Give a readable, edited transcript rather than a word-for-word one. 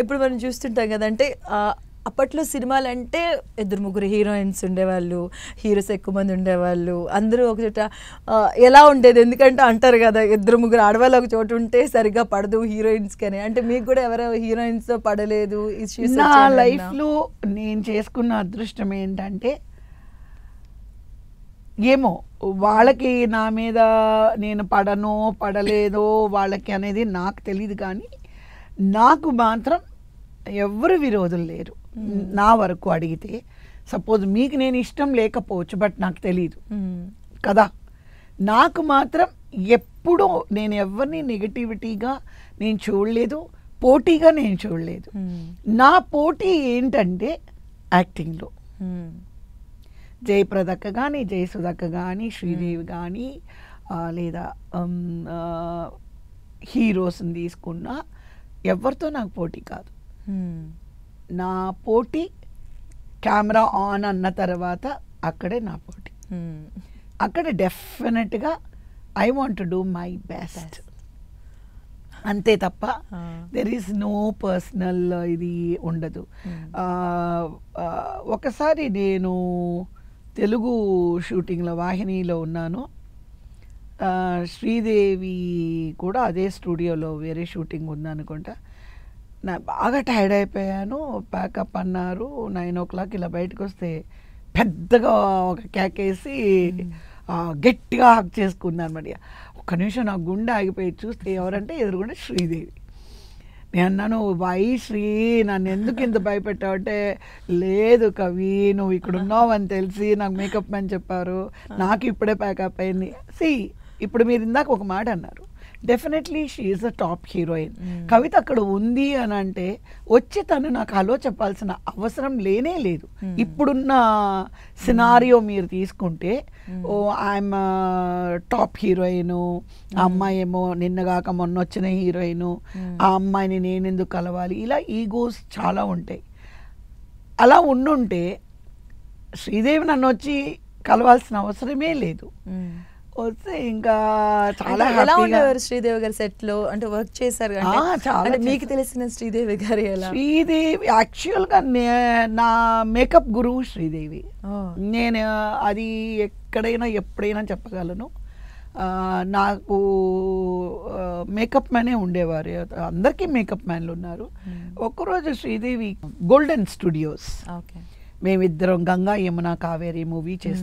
ఇప్పుడు మనం చూస్తుంటాం కదంటే అప్పట్లో సినిమాలు అంటే ఇద్దరు ముగ్గురు హీరోయిన్స్ ఉండేవాళ్ళు, హీరోస్ ఎక్కువ మంది ఉండేవాళ్ళు, అందరూ ఒక చోట ఎలా ఉండేది? ఎందుకంటే అంటారు కదా ఇద్దరు ముగ్గురు ఆడవాళ్ళు ఒక చోట ఉంటే సరిగ్గా పడదు హీరోయిన్స్కి అని. అంటే మీకు కూడా ఎవరో హీరోయిన్స్తో పడలేదు ఇష్యూస్? నా లైఫ్లో నేను చేసుకున్న అదృష్టం ఏంటంటే, ఏమో వాళ్ళకి నా మీద నేను పడనో పడలేదో వాళ్ళకి అనేది నాకు తెలియదు, కానీ నాకు మాత్రం ఎవరు విరోధులు లేరు. నా వరకు అడిగితే సపోజ్ మీకు నేను ఇష్టం లేకపోవచ్చు, బట్ నాకు తెలీదు కదా. నాకు మాత్రం ఎప్పుడూ నేను ఎవరిని నెగటివిటీగా నేను చూడలేదు, పోటీగా నేను చూడలేదు. నా పోటీ ఏంటంటే యాక్టింగ్లో జయప్రదక్క కానీ, జయసుధక్క కానీ, శ్రీదేవి కానీ, లేదా హీరోస్ని తీసుకున్నా ఎవరితో నాకు పోటీ కాదు. నా పోటీ కెమెరా ఆన్ అన్న తర్వాత అక్కడే నా పోటీ. అక్కడ డెఫినెట్గా I want to do my best, అంతే తప్ప దెర్ ఈస్ నో పర్సనల్ ఇది ఉండదు. ఒకసారి నేను తెలుగు షూటింగ్లో వాహినిలో ఉన్నాను, శ్రీదేవి కూడా అదే స్టూడియోలో వేరే షూటింగ్ ఉందనుకుంటా. నా బాగా టైర్డ్ అయిపోయాను, ప్యాకప్ అన్నారు. 9 o'clock ఇలా బయటకు వస్తే పెద్దగా ఒక కేకేసి గట్టిగా హక్ చేసుకున్నాను. మరి ఒక్క నిమిషం నా గుండె ఆగిపోయి చూస్తే ఎవరంటే ఎదురుగుండా శ్రీదేవి. నేను అన్నాను, వై శ్రీ నన్ను ఎందుకు ఇంత భయపెట్టావు అంటే, లేదు కవి నువ్వు ఇక్కడ ఉన్నావు అని తెలిసి నాకు మేకప్ మ్యాన్ చెప్పారు, నాకు ఇప్పుడే ప్యాకప్ అయింది. ఇప్పుడు మీరు ఇందాక ఒక మాట అన్నారు, definitely she is a top heroine. Kavitha అక్కడ ఉంది అని అంటే వచ్చి తను నాకు హలో చెప్పాల్సిన అవసరం లేనే లేదు. ఇప్పుడున్న సినారియో మీరు తీసుకుంటే, ఓ ఐఎమ్ టాప్ హీరోయిన్, ఆ అమ్మాయి ఏమో నిన్నగాక మొన్న వచ్చిన హీరోయిన్, ఆ అమ్మాయిని నేను ఎందుకు కలవాలి, ఇలా ఈగోస్ చాలా ఉంటాయి. అలా ఉండుంటే శ్రీదేవి నన్ను వచ్చి కలవాల్సిన అవసరమే లేదు. వస్తే ఇంకా చాలా ఎలా ఉండేవారు శ్రీదేవి గారు సెట్ లో? అంటే వర్క్ చేశారు అంటే మీకు తెలిసిన శ్రీదేవి గారు ఎలా? శ్రీదేవి యాక్చువల్గా నా మేకప్ గురువు శ్రీదేవి. నేను అది ఎక్కడైనా ఎప్పుడైనా చెప్పగలను. నాకు మేకప్ మ్యానే ఉండేవారు, అందరికీ మేకప్ మ్యాన్లు ఉన్నారు. ఒక్కరోజు శ్రీదేవి గోల్డెన్ స్టూడియోస్ మేమిద్దరం గంగా యమున కావేరి మూవీ చేస్తాం.